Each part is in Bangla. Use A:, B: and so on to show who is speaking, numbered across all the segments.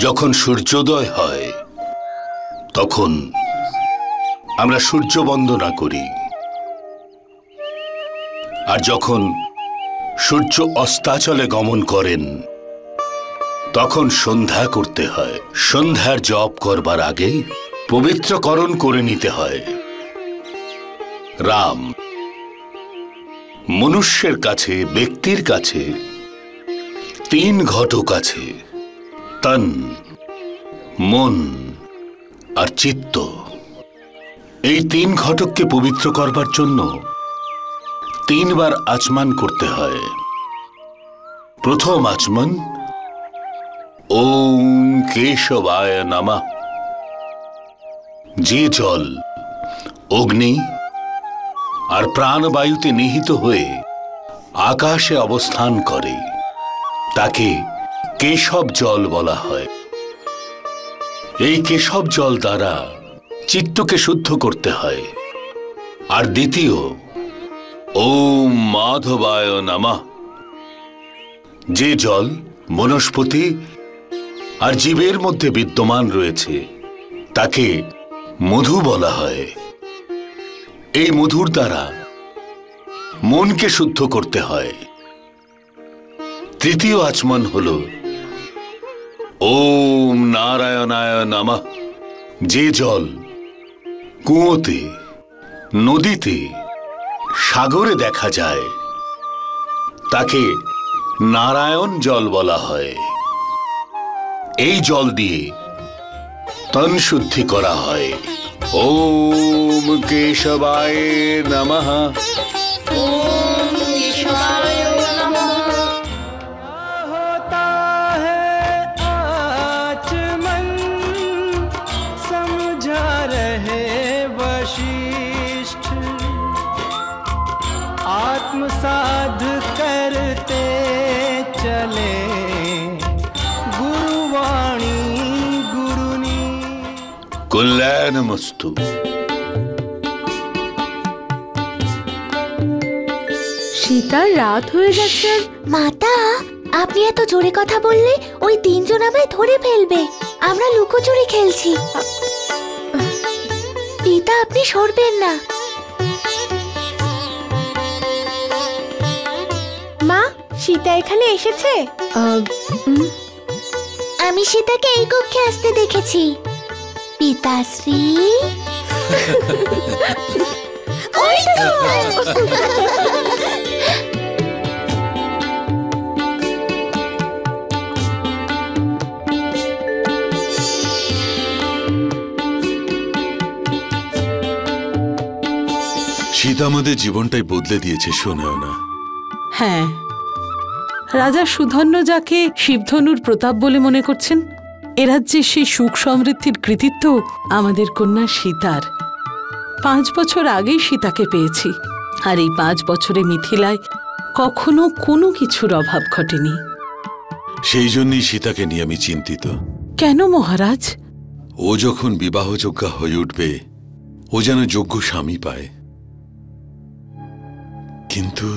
A: যখন সূর্যোদয় হয় তখন আমরা সূর্য বন্দনা করি, আর যখন সূর্য অস্তাচলে গমন করেন তখন সন্ধ্যা করতে হয়। সন্ধ্যার জপ করবার আগে পবিত্রকরণ করে নিতে হয়। রাম মনুষ্যের কাছে, ব্যক্তির কাছে 3 ঘটক আছে, তন, মন আর চিত্ত। এই 3 ঘটককে পবিত্র করবার জন্য 3 বার আচমন করতে হয়। প্রথম আচমন ওম কেশবায় নমঃ। যে জল অগ্নি আর প্রাণবায়ুতে নিহিত হয়ে আকাশে অবস্থান করে তাকে কেশব জল বলা হয়। এই কেশব জল দ্বারা চিত্তকে শুদ্ধ করতে হয়। আর দ্বিতীয় ওম মাধবায় নমঃ। যে জল বনস্পতি আর জীবের মধ্যে বিদ্যমান রয়েছে তাকে মধু বলা হয়। এই মধুর দ্বারা মনকে শুদ্ধ করতে হয়। তৃতীয় আচমন হল ওম নারায়ণায় নমঃ। যে জল কুয়োতে, নদীতে, সাগরে দেখা যায় তাকে নারায়ণ জল বলা হয়। এই জল দিয়ে তন শুদ্ধি করা হয়। ওম কেশবায় নমঃ।
B: ओम केशवाय नमः।
C: होता है आचमन समझा रहे वशिष्ठ, आत्मसाध करते चले गुरुवाणी गुरुनी।
A: कल्याणमस्तु।
D: সীতার রাত হয়ে যাচ্ছে।
E: মাতা, আপনি এত জোরে কথা বললে ওই 3 জন আমায় ধরে ফেলবে। আমরা লুকোচুরি খেলছি। পিতা, আপনি সরবেন না।
D: মা, সীতা এখানে এসেছে।
E: আমি সীতাকে এই কক্ষে আসতে দেখেছি। পিতাশ্রী। ওই তো।
F: সীতা আমাদের জীবনটাই বদলে দিয়েছে, শোনেও না?
G: হ্যাঁ, রাজা সুধন্য যাকে শিবধনুর প্রতাপ বলে মনে করছেন, এ রাজ্যের সেই সুখ সমৃদ্ধির কৃতিত্ব আমাদের কন্যা সীতার। 5 বছর আগেই সীতাকে পেয়েছি, আর এই 5 বছরে মিথিলায় কখনো কোনো কিছুর অভাব ঘটেনি।
F: সেই জন্যই সীতাকে নিয়ে আমি চিন্তিত।
G: কেন মহারাজ?
F: ও যখন বিবাহযোগ্যা হয়ে উঠবে, ও যেন যোগ্য স্বামী পায়। কিন্তু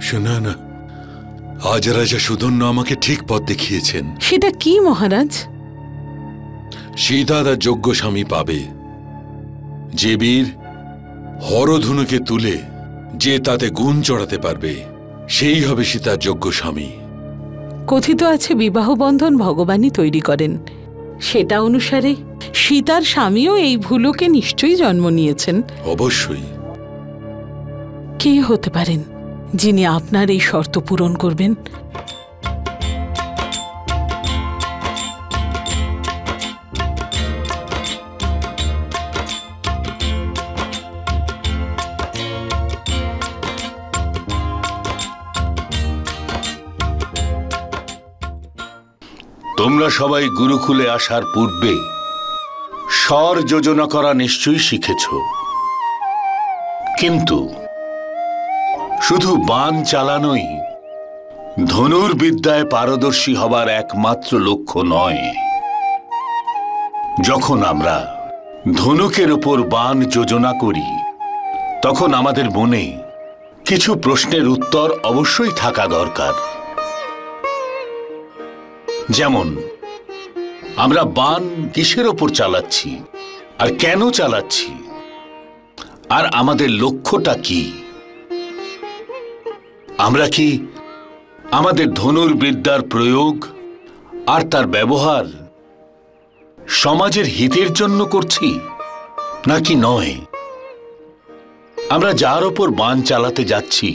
F: শোনা না, আজ রাজা সুধন্য আমাকে ঠিক পথ দেখিয়েছেন।
G: সেটা কি মহারাজ?
F: সীতা তার যোগ্য স্বামী পাবে। যে বীর হরধনুকে তুলে যে তাতে গুণ চড়াতে পারবে, সেই হবে সীতার যোগ্য স্বামী।
G: কথিত আছে বিবাহ বন্ধন ভগবানই তৈরি করেন। সেটা অনুসারে সীতার স্বামীও এই ভুলোকে নিশ্চয়ই জন্ম নিয়েছেন।
F: অবশ্যই।
G: কে হতে পারেন যিনি আপনার এই শর্ত পূরণ করবেন?
A: তোমরা সবাই গুরুকুলে আসার পূর্বে স্বর যোজনা করা নিশ্চয়ই শিখেছ। কিন্তু শুধু বাণ চালানোই ধনুর্বিদ্যায় পারদর্শী হবার একমাত্র লক্ষ্য নয়। যখন আমরা ধনুকের ওপর বাণ যোজনা করি তখন আমাদের মনে কিছু প্রশ্নের উত্তর অবশ্যই থাকা দরকার। যেমন, আমরা বাণ কিসের ওপর চালাচ্ছি আর কেন চালাচ্ছি, আর আমাদের লক্ষ্যটা কি? আমরা কি আমাদের ধনুর্বিদ্যার প্রয়োগ আর তার ব্যবহার সমাজের হিতের জন্য করছি নাকি নয়? আমরা যার ওপর বাণ চালাতে যাচ্ছি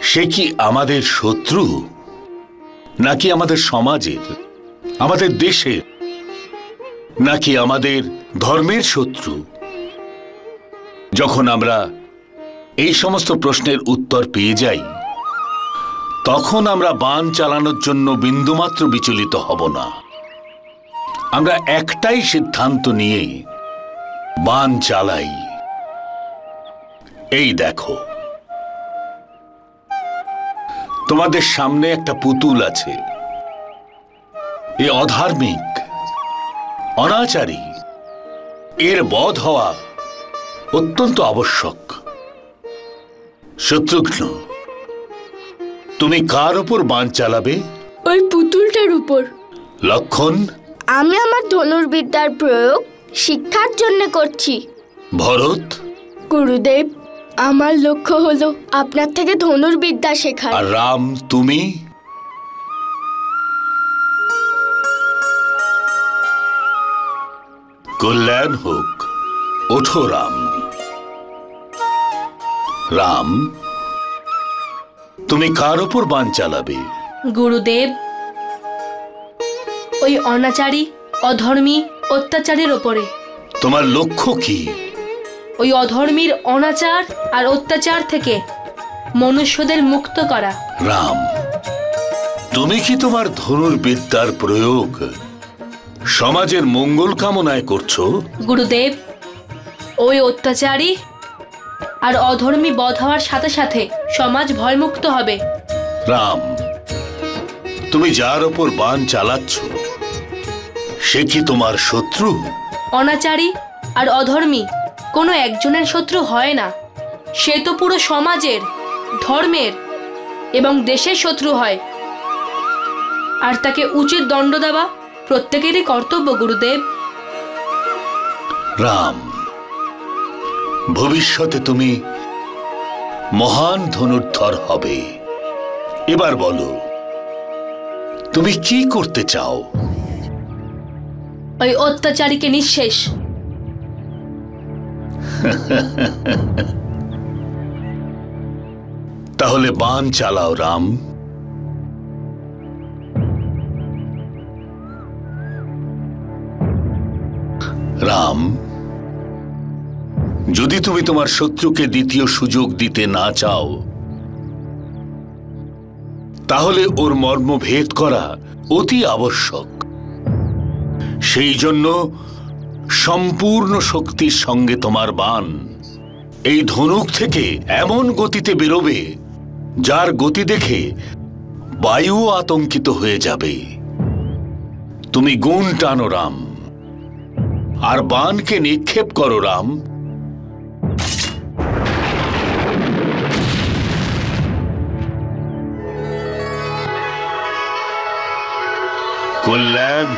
A: সে কি আমাদের শত্রু নাকি আমাদের সমাজের, আমাদের দেশের, নাকি আমাদের ধর্মের শত্রু? যখন আমরা এই সমস্ত প্রশ্নের উত্তর পেয়ে যাই তখন আমরা বাণ চালানোর জন্য বিন্দুমাত্র বিচলিত হব না। আমরা একটাই সিদ্ধান্ত নিয়ে বাণ চালাই। এই দেখো, তোমাদের সামনে একটা পুতুল আছে। এ অধার্মিক, অনাচারী, এর বধ হওয়া অত্যন্ত আবশ্যক। শত্রুঘ্ন, তুমি কার উপর বাণ চালাবে?
B: ওই পুতুলটার উপর।
A: লক্ষণ?
B: আমি আমার ধনুর্বিদ্যার প্রয়োগ শিক্ষার জন্য করছি।
A: ভরত?
B: গুরুদেব, আমার লক্ষ্য হলো আপনার থেকে ধনুর্বিদ্যা শেখা।
A: আর রাম, তুমি? কল্যাণ হোক। ওঠো রাম। রাম, তুমি কার ওপর বাণ চালাবে?
H: গুরুদেব, ওই অনাচারী, অধর্মী, অত্যাচারীর ওপরে।
A: তোমার লক্ষ্য কি?
H: ওই অধর্মীর অনাচার আর অত্যাচার থেকে মনুষ্যদের মুক্ত করা।
A: রাম, তুমি কি তোমার ধনুর্বিদ্যার প্রয়োগ সমাজের মঙ্গল কামনায় করছো?
H: গুরুদেব, ওই অত্যাচারী আর অধর্মী বধ হওয়ার সাথে সাথে সমাজ ভয়মুক্ত হবে।
A: রাম, তুমি যার ওপর বাণ চালাচ্ছ সে কি তোমার শত্রু?
H: অনাচারী আর অধর্মী কোনো একজনের শত্রু হয় না। সে তো পুরো সমাজের, ধর্মের এবং দেশের শত্রু হয়, আর তাকে উচিত দণ্ড দেওয়া প্রত্যেকেরই কর্তব্য। গুরুদেব।
A: রাম, ভবিষ্যতে তুমি মহান ধনুর্ধর হবে। এবার বলো, তুমি কি করতে চাও?
H: ওই অত্যাচারীকে নিঃশেষ।
A: তাহলে বাণ চালাও রাম। রাম, যদি তুমি তোমার শত্রুকে দ্বিতীয় সুযোগ দিতে না চাও তাহলে ওর মর্মভেদ করা অতি আবশ্যক। সেই জন্য সম্পূর্ণ শক্তির সঙ্গে তোমার বাণ এই ধনুক থেকে এমন গতিতে বেরোবে যার গতি দেখে বায়ুও আতঙ্কিত হয়ে যাবে। তুমি গুণ টানো রাম, আর বাণকে নিক্ষেপ করো রাম। कल्याण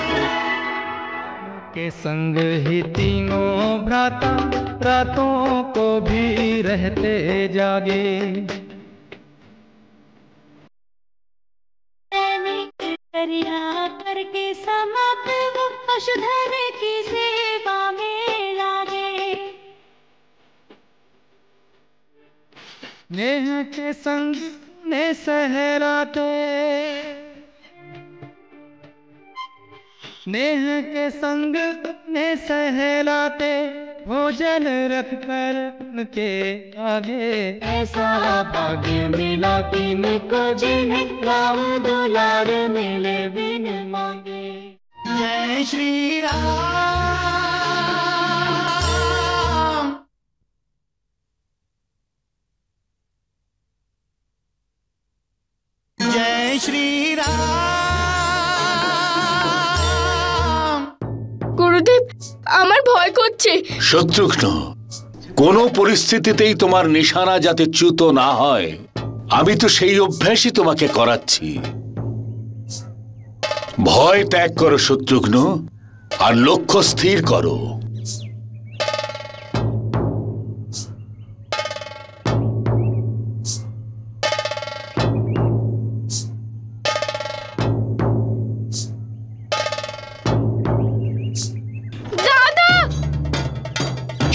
C: के संग ही तीनों भ्राता रातों को भी रहते जागे।
I: करिया करके समाप्त वो पशुधन की सेवा में लागे।
C: नेह के संग ने सहलाते, नेह के संग ने सहलाते भोजन रख कर उनके आगे। ऐसा भाग्य मिला तीन को जिन्हें राम दुलार मिले बिन मांगे। जय श्री राम। श्री राम।
B: গুরুদেব, আমার ভয় করছে।
A: শত্রুঘ্ন, কোনো পরিস্থিতিতেই তোমার নিশানা যাতে চ্যুত না হয়, আমি তো সেই অভ্যাসই তোমাকে করাচ্ছি। ভয় ত্যাগ করো শত্রুঘ্ন, আর লক্ষ্য স্থির করো।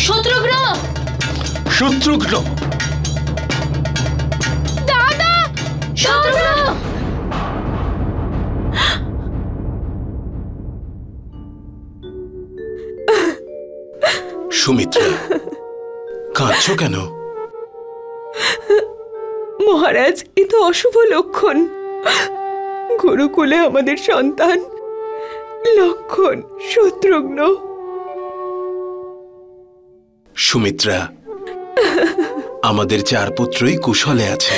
H: শত্রুঘ্ন,
A: শত্রুঘ্ন,
B: দাদা,
H: শত্রুঘ্ন।
J: সুমিত্রা, কাঁদছো কেন?
D: মহারাজ, এ তো অশুভ লক্ষণ। গুরুকুলে আমাদের সন্তান লক্ষণ শত্রুঘ্ন।
J: সুমিত্রা, আমাদের 4 পুত্রই কুশলে আছে।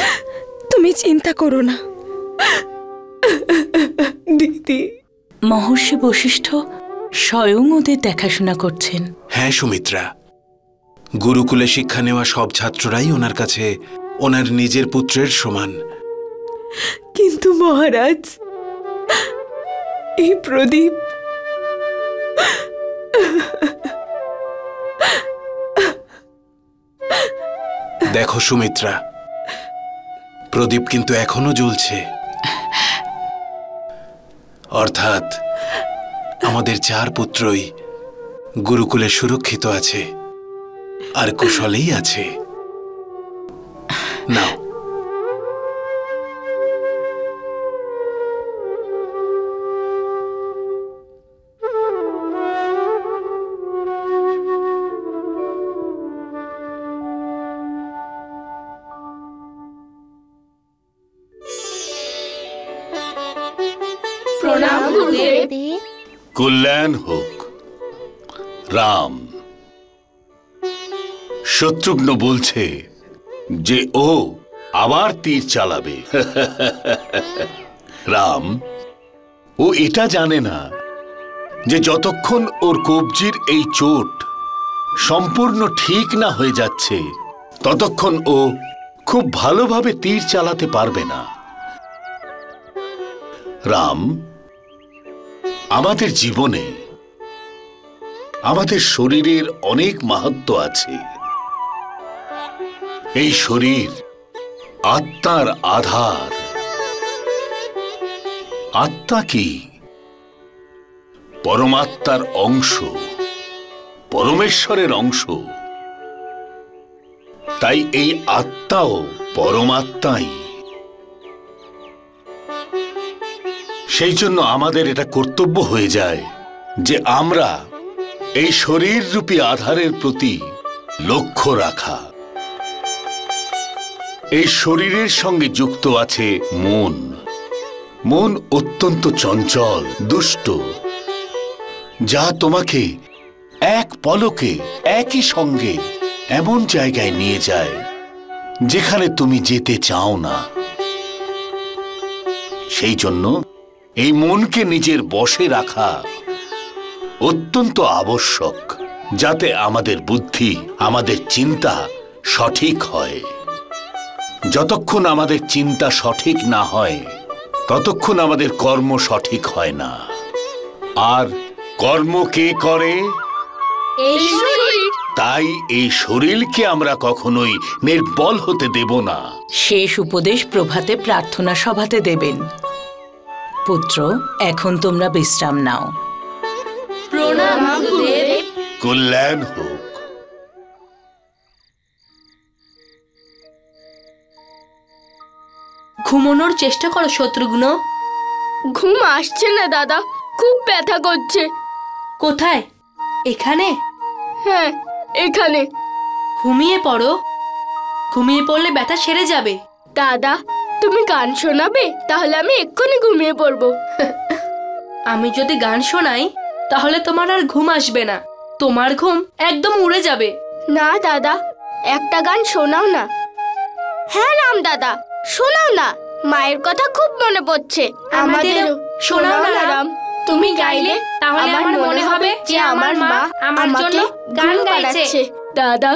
D: তুমি চিন্তা করো না দিদি।
G: মহর্ষি বশিষ্ঠ স্বয়ং ওদের দেখাশোনা করছেন।
J: হ্যাঁ সুমিত্রা, গুরুকুলে শিক্ষা নেওয়া সব ছাত্ররাই ওনার কাছে ওনার নিজের পুত্রের সমান।
D: কিন্তু মহারাজ, এই প্রদীপ
J: দেখো সুমিত্রা, প্রদীপ কিন্তু এখনো জ্বলছে। অর্থাৎ আমাদের 4 পুত্রই গুরুকুলে সুরক্ষিত আছে আর কুশলেই আছে। নাও।
B: প্রণাম গুরুদেব।
A: কল্যাণ হোক। রাম, শত্রুঘ্ন বলছে যে ও আবার তীর চালাবে। রাম, ও এটা জানে না যে যতক্ষণ ওর কবজির এই চোট সম্পূর্ণ ঠিক না হয়ে যাচ্ছে, ততক্ষণ ও খুব ভালোভাবে তীর চালাতে পারবে না। রাম, আমাদের জীবনে আমাদের শরীরের অনেক মাহাত্ম্য আছে। এই শরীর আত্মার আধার। আত্মা কি? পরমাত্মার অংশ, পরমেশ্বরের অংশ। তাই এই আত্মাও পরমাত্মাই। সেই জন্য আমাদের এটা কর্তব্য হয়ে যায় যে আমরা এই শরীররূপী আধারের প্রতি লক্ষ্য রাখা। এই শরীরের সঙ্গে যুক্ত আছে মন। মন অত্যন্ত চঞ্চল, দুষ্ট, যা তোমাকে এক পলকে একই সঙ্গে এমন জায়গায় নিয়ে যায় যেখানে তুমি যেতে চাও না। সেই জন্য এই মনকে নিজের বশে রাখা অত্যন্ত আবশ্যক, যাতে আমাদের বুদ্ধি, আমাদের চিন্তা সঠিক হয়। যতক্ষণ আমাদের চিন্তা সঠিক না হয়, ততক্ষণ আমাদের কর্ম সঠিক হয় না। আর কর্ম কে করে? তাই এই শরীরকে আমরা কখনোই নির্বল হতে দেব না।
G: শেষ উপদেশ প্রভাতে প্রার্থনা সভাতে দেবেন। পুত্র, এখন তোমরা বিশ্রাম নাও।
B: প্রণাম গুরুদেব।
A: কল্যাণ হোক।
H: ঘুমানোর চেষ্টা করো শত্রুঘ্ন।
B: ঘুম আসছে না দাদা, খুব ব্যথা করছে।
H: কোথায়? এখানে?
B: হ্যাঁ, এখানে।
H: ঘুমিয়ে পড়ো। ঘুমিয়ে পড়লে ব্যথা সেরে যাবে।
B: দাদা, তুমি গান শোনাবে? তাহলে আমি এক্ষুনি ঘুমিয়ে পড়বো।
H: আমি যদি গান শোনাই তাহলে তোমার আর ঘুম আসবে না, তোমার ঘুম একদম উড়ে যাবে।
B: না দাদা, একটা গান শোনাও না। হ্যাঁ রাম দাদা, শোনাও না। মায়ের কথা খুব মনে পড়ছে। আমাদেরও শোনাও না রাম।
H: তুমি গাইলে তাহলে আমার মনে হবে যে আমার মা আমার জন্য গান গাইছে।
B: দাদা,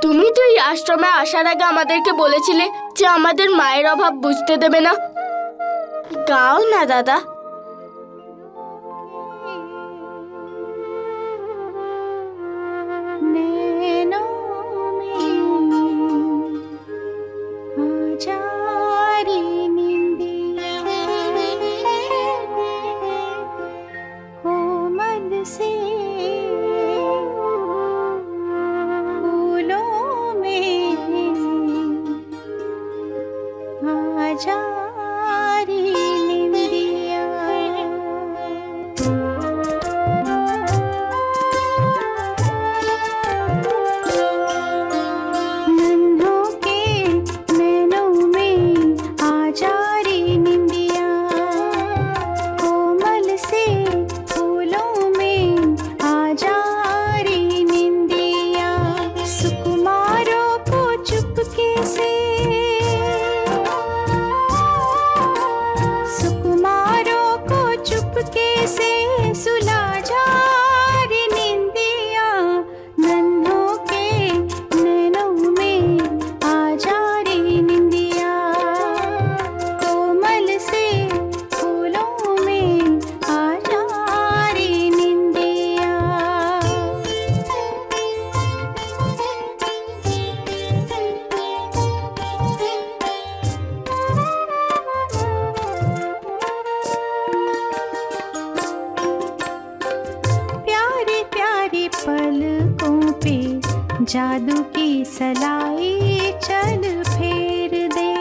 B: তুমি তো এই আশ্রমে আসার আগে আমাদেরকে বলেছিলে যে আমাদের মায়ের অভাব বুঝতে দেবে না। গাও না দাদা।
I: जादू की सलाई चल फेर दे,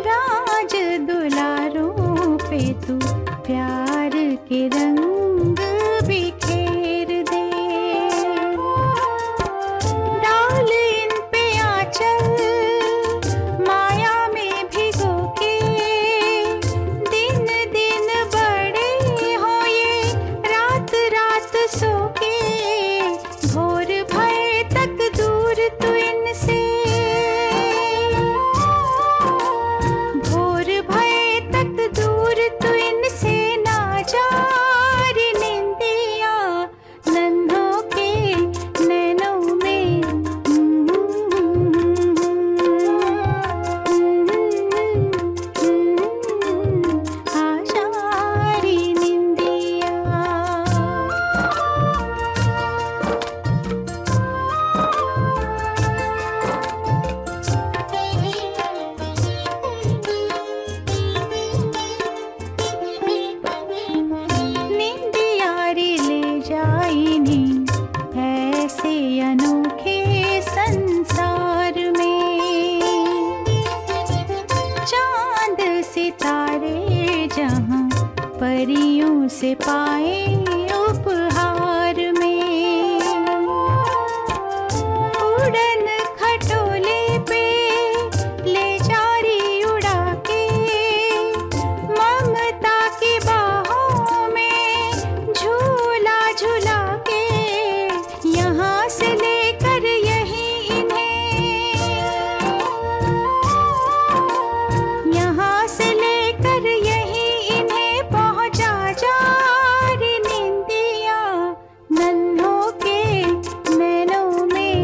I: राज दुलारों पे तू प्यार के रंग बिखेर दे। डाल इन पे आंचल माया में भिगो के, दिन दिन बड़े हो ये रात रात सो के। भोर भय तक दूर तू इनसे, भोर भय तक दूर तू इनसे ना जा रे निंदिया, नन्हों के नैनों में आशा रे निंदिया। ऐसे अनोखे संसार में चांद सितारे जहां परियों से पाए उपहार में। उड़न खटोले पे ले जा रही उड़ा के, ममता की बाहों में झूला झूला के। यहाँ से लेकर यहीं इन्हें, यहाँ से लेकर यहीं इन्हें पहुँचा जा रे निंदिया, नन्हों के नैनों में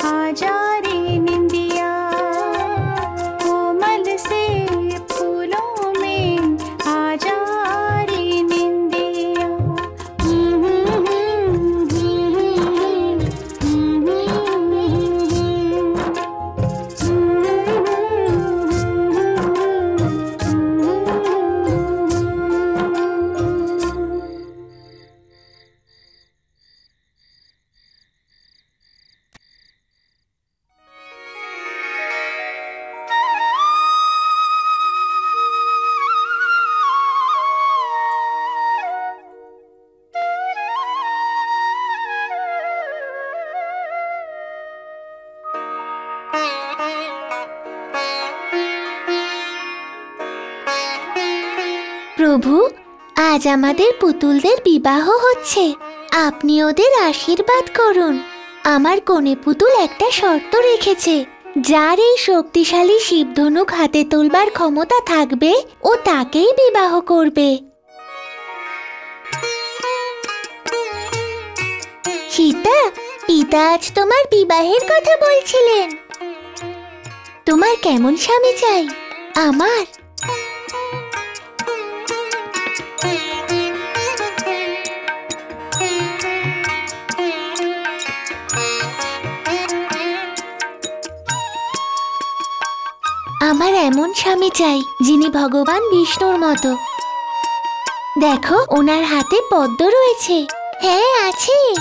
I: आ जा रे निंदिया। कोमल से फूलों में आ जा रे निंदिया।
E: প্রভু, আজ আমাদের পুতুলদের বিবাহ হচ্ছে, আপনি ওদের আশীর্বাদ করুন। আমার কনে পুতুল একটা শর্ত রেখেছে, যার এই শক্তিশালী শিবধনুক হাতে তুলবার ক্ষমতা থাকবে ও তাকেই বিবাহ করবে। সীতা, পিতা আজ তোমার বিবাহের কথা বলছিলেন। তোমার কেমন স্বামী চাই? আমার। আমার এমন স্বামী চাই যিনি ভগবান বিষ্ণুর মতো। দেখো, ওনার হাতে পদ্ম রয়েছে। হ্যাঁ, আছে।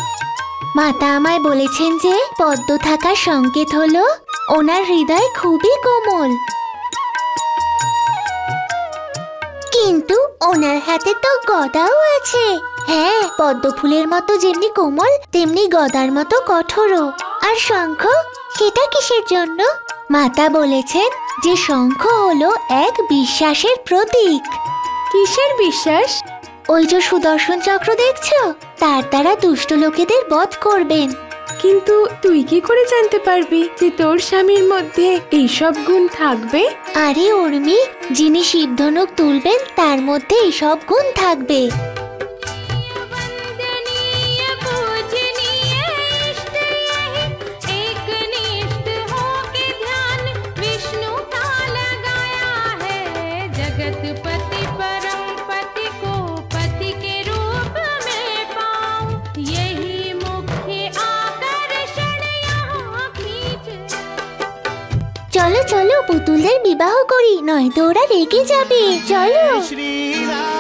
E: মাতা আমায় বলেছেন যে পদ্ম থাকার সংকেত হলো ওনার হৃদয় খুবই কোমল। কিন্তু ওনার হাতে তো গদাও আছে। হ্যাঁ, পদ্ম ফুলের মতো যেমনি কোমল তেমনি গদার মতো কঠোরও। আর শঙ্খ, সেটা কিসের জন্য? মাতা বলেছেন যে শঙ্খ হলো এক বিশ্বাসের প্রতীক।
D: কিসের বিশ্বাস?
E: ওই যে সুদর্শন চক্র দেখছো, তার দ্বারা দুষ্ট লোকেদের বধ করবেন।
D: কিন্তু তুই কি করে জানতে পারবি যে তোর স্বামীর মধ্যে এইসব গুণ থাকবে?
E: আরে উর্মি, যিনি শিবধনুক তুলবেন তার মধ্যে এইসব গুণ থাকবে। চলো চলো, পুতুলদের বিবাহ করি, নয়তো ওরা রেগে যাবে। চলো।